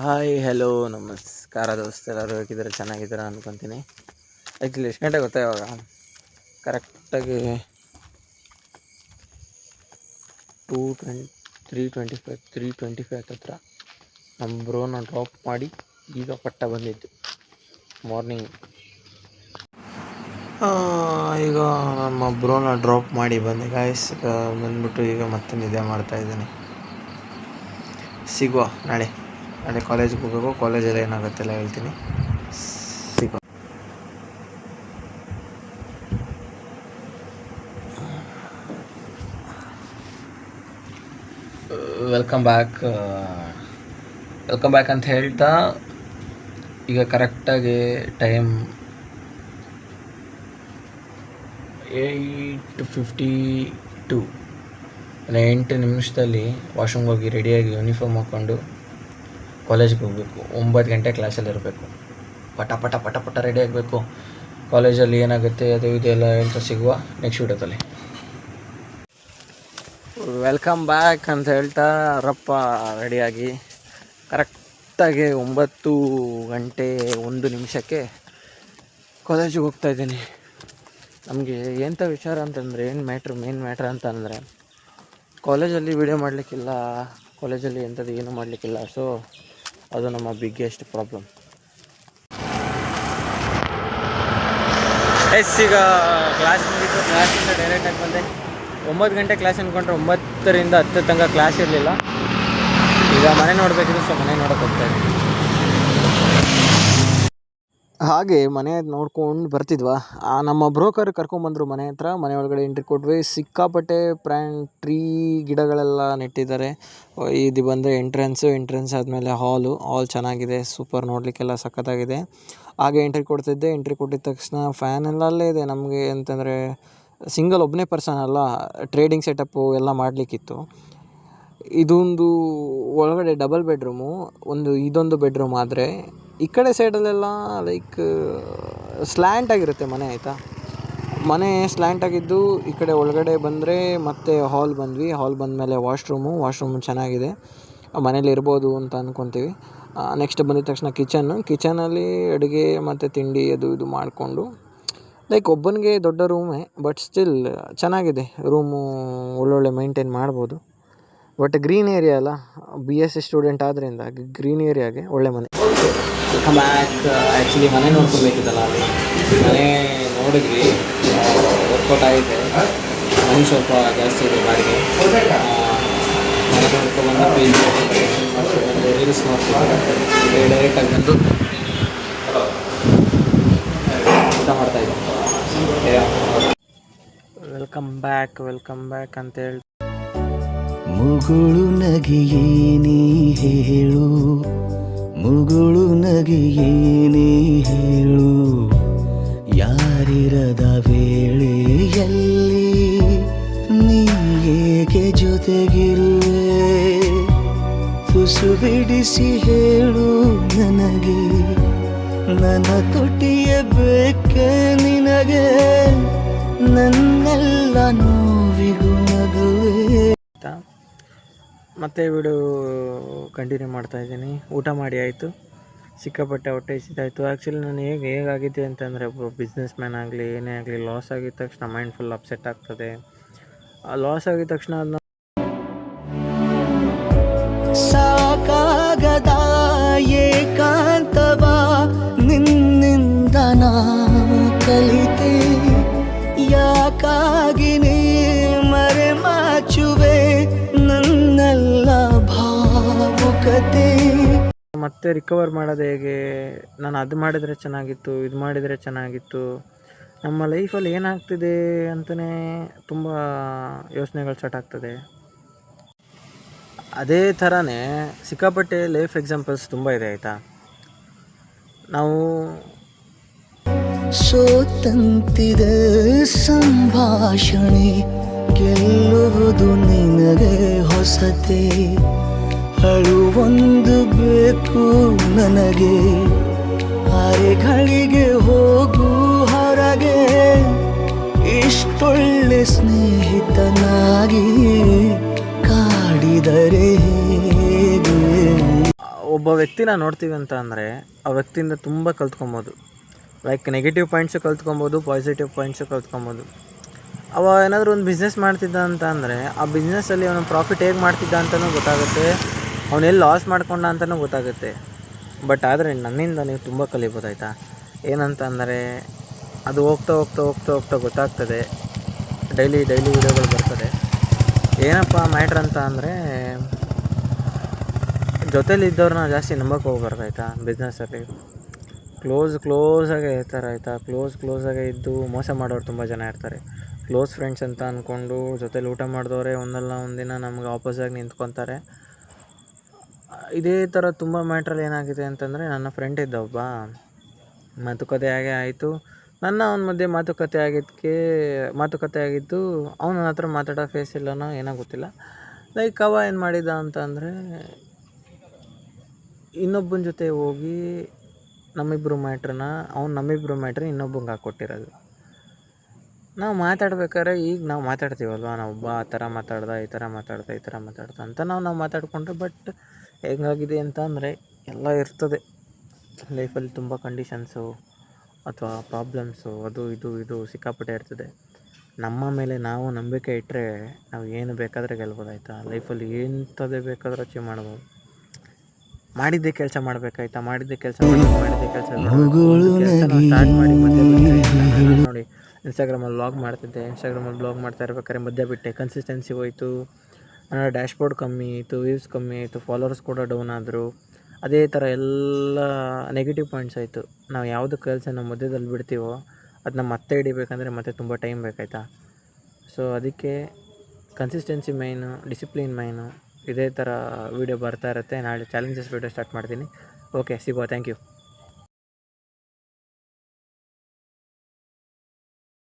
Hi hello ನಮಸ್ಕಾರ ದೋಸ್ತರು, ಹೇಗಿದ್ದಾರೆ? ಚೆನ್ನಾಗಿದ್ದೀರಾ ಅಂದ್ಕೊತೀನಿ. ಆ್ಯಕ್ಚುಲಿ ಎಷ್ಟು ಗಂಟೆ ಗೊತ್ತಾ? ಇವಾಗ ಕರೆಕ್ಟಾಗಿ 3:25 ಹತ್ರ ನಮ್ಮ ಬ್ರೋನ ಡ್ರಾಪ್ ಮಾಡಿ ಈಗ ಪಟ್ಟ ಬಂದಿದ್ದು ಮಾರ್ನಿಂಗ್. ಈಗ ನಮ್ಮ ಬ್ರೋನ ಡ್ರಾಪ್ ಮಾಡಿ ಬಂದೆ ಗಾಯ್ಸ್. ಬಂದ್ಬಿಟ್ಟು ಈಗ ಮತ್ತೆ ನಿದ್ದೆ ಮಾಡ್ತಾಯಿದ್ದೀನಿ. ಸಿಗುವ ನಾಳೆ ಕಾಲೇಜಿಗೆ ಹೋಗಬೇಕು. ಕಾಲೇಜಲ್ಲಿ ಏನಾಗುತ್ತೆಲ್ಲ ಹೇಳ್ತೀನಿ. ಸಿಗುವ. ವೆಲ್ಕಮ್ ಬ್ಯಾಕ್ ಅಂತ ಹೇಳ್ತಾ ಈಗ ಕರೆಕ್ಟಾಗಿ ಟೈಮ್ 8:52. 8 ನಿಮಿಷದಲ್ಲಿ ವಾಶ್ರೂಮ್ಗೆ ಹೋಗಿ ರೆಡಿಯಾಗಿ ಯೂನಿಫಾರ್ಮ್ ಹಾಕ್ಕೊಂಡು ಕಾಲೇಜಿಗೆ ಹೋಗಬೇಕು. 9 ಗಂಟೆ ಕ್ಲಾಸಲ್ಲಿ ಇರಬೇಕು. ಪಟ ರೆಡಿ ಆಗಬೇಕು. ಕಾಲೇಜಲ್ಲಿ ಏನಾಗುತ್ತೆ ಅದು ಇದೆಲ್ಲ ಹೇಳ್ತಾ ಸಿಗುವ ನೆಕ್ಸ್ಟ್ ವಿಡಿಯೋದಲ್ಲಿ. ವೆಲ್ಕಮ್ ಬ್ಯಾಕ್ ಅಂತ ಹೇಳ್ತಾ ರಪ್ಪ ರೆಡಿಯಾಗಿ ಕರೆಕ್ಟಾಗಿ 9:01 ಕಾಲೇಜಿಗೆ ಹೋಗ್ತಾಯಿದ್ದೀನಿ. ನಮಗೆ ಎಂಥ ವಿಚಾರ ಅಂತಂದರೆ ಮೇನ್ ಮ್ಯಾಟ್ರ್ ಅಂತಂದರೆ ಕಾಲೇಜಲ್ಲಿ ವಿಡಿಯೋ ಮಾಡಲಿಕ್ಕಿಲ್ಲ, ಕಾಲೇಜಲ್ಲಿ ಎಂಥದ್ದು ಏನೂ ಮಾಡಲಿಕ್ಕಿಲ್ಲ. ಸೊ ಅದು ನಮ್ಮ ಬಿಗ್ಗೆಸ್ಟ್ ಪ್ರಾಬ್ಲಮ್. ಈಗ ಕ್ಲಾಸ್ ಮುಗಿತು. ಕ್ಲಾಸಿಂದ ಡೈರೆಕ್ಟಾಗಿ ಬಂದೆ. 9 ಗಂಟೆ ಕ್ಲಾಸ್ ಅಂದ್ಕೊಂಡ್ರೆ 9ರಿಂದ 10 ತನಕ ಕ್ಲಾಸ್ ಇರಲಿಲ್ಲ. ಈಗ ಮನೆ ನೋಡಬೇಕಿತ್ತು, ಸೊ ಮನೆ ನೋಡೋಕೆ ಹೋಗ್ತಾಯಿದ್ದೀನಿ. ಹಾಗೆ ಮನೆ ನೋಡ್ಕೊಂಡು ಬರ್ತಿದ್ವಾ, ನಮ್ಮ ಬ್ರೋಕರ್ ಕರ್ಕೊಂಬಂದರು ಮನೆ ಹತ್ರ. ಮನೆ ಒಳಗಡೆ ಎಂಟ್ರಿ ಕೊಟ್ವಿ. ಸಿಕ್ಕಾಪಟ್ಟೆ ಟ್ರೀ ಗಿಡಗಳೆಲ್ಲ ನೆಟ್ಟಿದ್ದಾರೆ. ಇದು ಬಂದರೆ ಎಂಟ್ರೆನ್ಸ್ ಆದಮೇಲೆ ಹಾಲ್ ಚೆನ್ನಾಗಿದೆ, ಸೂಪರ್, ನೋಡಲಿಕ್ಕೆಲ್ಲ ಸಖತ್ತಾಗಿದೆ. ಹಾಗೆ ಎಂಟ್ರಿ ಕೊಟ್ಟಿದ್ದ ತಕ್ಷಣ ಫ್ಯಾನ್ ಎಲ್ಲ ಅಲ್ಲೇ ಇದೆ. ನಮಗೆ ಅಂತಂದರೆ ಸಿಂಗಲ್ ಒಬ್ಬನೇ ಪರ್ಸನ್ ಅಲ್ಲ, ಟ್ರೇಡಿಂಗ್ ಸೆಟಪ್ಪು ಎಲ್ಲ ಮಾಡಲಿಕ್ಕಿತ್ತು. ಇದೊಂದು ಒಳಗಡೆ ಡಬಲ್ ಬೆಡ್ರೂಮು, ಇದೊಂದು ಬೆಡ್ರೂಮ್. ಆದರೆ ಈ ಕಡೆ ಸೈಡಲ್ಲೆಲ್ಲ ಲೈಕ್ ಸ್ಲ್ಯಾಂಟ್ ಆಗಿರುತ್ತೆ ಮನೆ, ಆಯಿತಾ. ಮನೆ ಸ್ಲ್ಯಾಂಟ್ ಆಗಿದ್ದು ಈ ಕಡೆ ಒಳಗಡೆ ಬಂದರೆ ಮತ್ತೆ ಹಾಲ್ ಬಂದ್ವಿ. ಹಾಲ್ ಬಂದಮೇಲೆ ವಾಶ್ರೂಮು ಚೆನ್ನಾಗಿದೆ, ಮನೇಲಿ ಇರ್ಬೋದು ಅಂತ ಅಂದ್ಕೊತೀವಿ. ನೆಕ್ಸ್ಟ್ ಬಂದಿದ ತಕ್ಷಣ ಕಿಚನಲ್ಲಿ ಅಡುಗೆ ಮತ್ತು ತಿಂಡಿ ಅದು ಇದು ಮಾಡಿಕೊಂಡು, ಲೈಕ್ ಒಬ್ಬನಿಗೆ ದೊಡ್ಡ ರೂಮೇ, ಬಟ್ ಸ್ಟಿಲ್ ಚೆನ್ನಾಗಿದೆ ರೂಮು, ಒಳ್ಳೊಳ್ಳೆ ಮೇಂಟೈನ್ ಮಾಡ್ಬೋದು. ಬಟ್ ಗ್ರೀನ್ ಏರಿಯಾ ಅಲ್ಲ, BSc ಸ್ಟೂಡೆಂಟ್ ಆದ್ದರಿಂದ ಗ್ರೀನ್ ಏರಿಯಾಗೆ ಒಳ್ಳೆ ಮನೆ. Welcome back. ಆ್ಯಕ್ಚುಲಿ ಮನೆ ನೋಡ್ಕೊಬೇಕಿದ್ದಲ್ಲ, ಅಲ್ಲಿ ಮನೆ ನೋಡಿದ್ವಿ, ವರ್ಕೌಟ್ ಆಗಿದೆ. ಮನೆ ಸ್ವಲ್ಪ ಜಾಸ್ತಿ ಇದೆ ಬಾಡಿಗೆ. ಮನೆ ನೋಡ್ಕೊಬಂದು ರೀಲ್ಸ್ ಮಾಡ್ಕೊಂಡು ಡೈರೆಕ್ಟಾಗಿ ಬಂದು ಊಟ ಮಾಡ್ತಾಯಿದ್ದೆ. ವೆಲ್ಕಮ್ ಬ್ಯಾಕ್ ಅಂತ ಹೇಳಿ ಮುಗುಳು ನಗೆಯೇನೇ ಹೇಳು, ಮುಗುಳು ನಗೆಯೇನೇ ಹೇಳು, ಯಾರಿರದ ವೇಳೆಯಲ್ಲಿ ನೀ ಏಕೆ ಜೊತೆಗಿರುವೆ, ತುಸು ಬಿಡಿಸಿ ಹೇಳು ನನಗೆ, ನನ್ನ ತುಟಿಯ ಬೇಕೆ ನಿನಗೆ, ನನ್ನೆಲ್ಲ ನೋವಿಗೂ ನಗುವೆ. ಮತ್ತೆ ವಿಡಿಯೋ ಕಂಟಿನ್ಯೂ ಮಾಡ್ತಾಯಿದ್ದೀನಿ. ಊಟ ಮಾಡಿ ಆಯಿತು, ಸಿಕ್ಕಾಪಟ್ಟೆ ಹೊಟ್ಟೆ ಹಸಿತಾಯಿತು. ಆ್ಯಕ್ಚುಲಿ ನಾನು ಹೇಗಾಗಿದೆ ಅಂತಂದರೆ, ಬಿಸ್ನೆಸ್ ಮ್ಯಾನ್ ಆಗಲಿ ಏನೇ ಆಗಲಿ, ಲಾಸ್ ಆಗಿದ ತಕ್ಷಣ ಮೈಂಡ್ ಫುಲ್ ಅಪ್ಸೆಟ್ ಆಗ್ತದೆ. ಆ ಲಾಸ್ ಆಗಿದ ತಕ್ಷಣ ಅದನ್ನ ಸಾಕಾಗದ ಏಕಾಂತವ ನಿನ್ನಿಂದ ನಾ ಕಲಿತೆ, ಯಾಕಾಗಿ ನೀ ಮರೆಮಾಚುವೆ ನನ್ನೆಲ್ಲ ಭಾವುಕತೆ. ಮತ್ತೆ ರಿಕವರ್ ಮಾಡೋದು ಹೇಗೆ? ನಾನು ಅದು ಮಾಡಿದರೆ ಚೆನ್ನಾಗಿತ್ತು, ಇದು ಮಾಡಿದರೆ ಚೆನ್ನಾಗಿತ್ತು, ನಮ್ಮ ಲೈಫಲ್ಲಿ ಏನಾಗ್ತಿದೆ ಅಂತಲೇ ತುಂಬ ಯೋಚನೆಗಳು ಸ್ಟಾರ್ಟ್ ಆಗ್ತದೆ. ಅದೇ ಥರನೇ ಸಿಕ್ಕಾಪಟ್ಟೆ ಲೈಫ್ ಎಕ್ಸಾಂಪಲ್ಸ್ ತುಂಬ ಇದೆ, ಆಯಿತಾ. ನಾವು ಸೋತಂತಿದೆ ಸಂಭಾಷಣೆ, ಗೆಲ್ಲುವುದು ನಿನಗೆ ಹೊಸತೆ, ಅಳುವೊಂದು ಬೇಕು ನನಗೆ, ಅರೆಗಳಿಗೆ ಹೋಗು ಹೊರಗೆ, ಇಷ್ಟೊಳ್ಳೆ ಸ್ನೇಹಿತನಾಗಿ ಕಾಡಿದರೆ ಹೇಗೆ. ಒಬ್ಬ ವ್ಯಕ್ತಿನ ನೋಡ್ತೀವಿ ಅಂತ ಅಂದರೆ ಆ ವ್ಯಕ್ತಿಯಿಂದ ತುಂಬ ಕಲ್ತ್ಕೊಬೋದು. ಲೈಕ್ ನೆಗೆಟಿವ್ ಪಾಯಿಂಟ್ಸು ಕಲ್ತ್ಕೊಬೋದು, ಪಾಸಿಟಿವ್ ಪಾಯಿಂಟ್ಸು ಕಲ್ತ್ಕೊಬೋದು. ಅವ ಏನಾದರೂ ಒಂದು ಬಿಸ್ನೆಸ್ ಮಾಡ್ತಿದ್ದ ಅಂತ ಅಂದರೆ ಆ ಬಿಸ್ನೆಸ್ಸಲ್ಲಿ ಅವನು ಪ್ರಾಫಿಟ್ ಹೇಗೆ ಮಾಡ್ತಿದ್ದ ಅಂತಲೂ ಗೊತ್ತಾಗುತ್ತೆ, ಅವನೆಲ್ಲಿ ಲಾಸ್ ಮಾಡ್ಕೊಂಡ ಅಂತಲೂ ಗೊತ್ತಾಗುತ್ತೆ. ಬಟ್ ಆದರೆ ನನ್ನಿಂದ ನೀವು ತುಂಬ ಕಲಿಬೋದಾಯ್ತಾ. ಏನಂತ ಅಂದರೆ ಅದು ಹೋಗ್ತಾ ಹೋಗ್ತಾ ಹೋಗ್ತಾ ಹೋಗ್ತಾ ಗೊತ್ತಾಗ್ತದೆ. ಡೈಲಿ ವೀಡಿಯೋಗಳು ಬರ್ತದೆ. ಏನಪ್ಪ ಮ್ಯಾಟ್ರ್ ಅಂತ ಅಂದರೆ ಜೊತೇಲಿ ಇದ್ದವ್ರನ್ನ ಜಾಸ್ತಿ ನಂಬಕ್ಕೆ ಹೋಗ್ಬಾರ್ದಾಯ್ತಾ. ಬಿಸ್ನೆಸ್ಸಲ್ಲಿ ಕ್ಲೋಸಾಗೆ ಇರ್ತಾರೆ ಆಯಿತಾ. ಕ್ಲೋಸಾಗೆ ಇದ್ದು ಮೋಸ ಮಾಡೋರು ತುಂಬ ಜನ ಇರ್ತಾರೆ. ಕ್ಲೋಸ್ ಫ್ರೆಂಡ್ಸ್ ಅಂತ ಅಂದ್ಕೊಂಡು ಜೊತೇಲಿ ಊಟ ಮಾಡಿದವರೇ ಒಂದಲ್ಲ ಒಂದಿನ ನಮ್ಗೆ ಆಪೋಸಾಗಿ ನಿಂತ್ಕೊತಾರೆ. ಇದೇ ಥರ ತುಂಬ ಮ್ಯಾಟ್ರಲ್ಲಿ ಏನಾಗಿದೆ ಅಂತಂದರೆ, ನನ್ನ ಫ್ರೆಂಡ್ ಇದ್ದ ಒಬ್ಬ, ಮಾತುಕತೆ ಆಗೇ ಆಯಿತು. ಅವನ ಮಧ್ಯೆ ಮಾತುಕತೆ ಆಗಿದ್ದು ಅವನ ಹತ್ರ ಮಾತಾಡೋ ಫೇಸ್ ಇಲ್ಲನೋ ಏನೋ ಗೊತ್ತಿಲ್ಲ. ಲೈಕ್ ಅವ ಏನು ಮಾಡಿದ ಅಂತ ಅಂದರೆ ಇನ್ನೊಬ್ಬನ ಜೊತೆ ಹೋಗಿ ನಮ್ಮಿಬ್ಬರು ಮ್ಯಾಟ್ರನ್ನ ಇನ್ನೊಬ್ಬಂಗೆ ಹಾಕ್ಕೊಟ್ಟಿರೋದು. ನಾವು ಮಾತಾಡ್ಬೇಕಾದ್ರೆ ಈಗ ನಾವು ಮಾತಾಡ್ತೀವಲ್ವ, ನಾವೊಬ್ಬ ಆ ಥರ ಮಾತಾಡ್ದ, ಈ ಥರ ಮಾತಾಡ್ದ ಅಂತ ನಾವು ಮಾತಾಡಿಕೊಂಡ್ರೆ, ಬಟ್ ಹೆಂಗಾಗಿದೆ ಅಂತ ಅಂದರೆ ಎಲ್ಲ ಇರ್ತದೆ ಲೈಫಲ್ಲಿ. ತುಂಬ ಕಂಡೀಷನ್ಸು ಅಥವಾ ಪ್ರಾಬ್ಲಮ್ಸು ಅದು ಇದು ಸಿಕ್ಕಾಪಟ್ಟೆ ಇರ್ತದೆ. ನಮ್ಮ ಮೇಲೆ ನಾವು ನಂಬಿಕೆ ಇಟ್ಟರೆ ನಾವು ಏನು ಬೇಕಾದರೆ ಗೆಲ್ಬೋದಾಯ್ತಾ. ಲೈಫಲ್ಲಿ ಎಂಥದೇ ಬೇಕಾದರೂ ಅಚೀವ್ ಮಾಡ್ಬೋದು. ಮಾಡಿದ್ದೇ ಕೆಲಸ ಮಾಡಬೇಕಾಯ್ತಾ. ಮಾಡಿದ್ದೇ ಕೆಲಸ ಸ್ಟಾರ್ಟ್ ಮಾಡಿ ಮಧ್ಯೆ ಬಿಟ್ಟರೆ, ನೋಡಿ ಇನ್ಸ್ಟಾಗ್ರಾಮಲ್ಲಿ ವ್ಲಾಗ್ ಮಾಡ್ತಿದ್ದೆ. ವ್ಲಾಗ್ ಮಾಡ್ತಾ ಇರ್ಬೇಕಾದ್ರೆ ಮಧ್ಯೆ ಬಿಟ್ಟೆ. ಕನ್ಸಿಸ್ಟೆನ್ಸಿ ಹೋಯಿತು, ನನ್ನ ಡ್ಯಾಶ್ಬೋರ್ಡ್ ಕಮ್ಮಿ ಆಯಿತು, ವ್ಯೂಸ್ ಕಮ್ಮಿ ಆಯಿತು, ಫಾಲೋವರ್ಸ್ ಕೂಡ ಡೌನ್ ಆದರು. ಅದೇ ಥರ ಎಲ್ಲ ನೆಗೆಟಿವ್ ಪಾಯಿಂಟ್ಸ್ ಆಯಿತು. ನಾವು ಯಾವುದು ಕೆಲಸನ ಮಧ್ಯದಲ್ಲಿ ಬಿಡ್ತೀವೋ ಅದನ್ನ ಮತ್ತೆ ಹಿಡಿಬೇಕಂದ್ರೆ ಮತ್ತೆ ತುಂಬ ಟೈಮ್ ಬೇಕಾಯ್ತಾ. ಸೊ ಅದಕ್ಕೆ ಕನ್ಸಿಸ್ಟೆನ್ಸಿ ಮೈನು, ಡಿಸಿಪ್ಲಿನ್ ಮೈನು. ಇದೇ ಥರ ವೀಡಿಯೋ ಬರ್ತಾ ಇರುತ್ತೆ. ನಾಳೆ ಚಾಲೆಂಜಸ್ ವೀಡಿಯೋ ಸ್ಟಾರ್ಟ್ ಮಾಡ್ತೀನಿ. ಓಕೆ, ಸಿಗುವ. Thank you.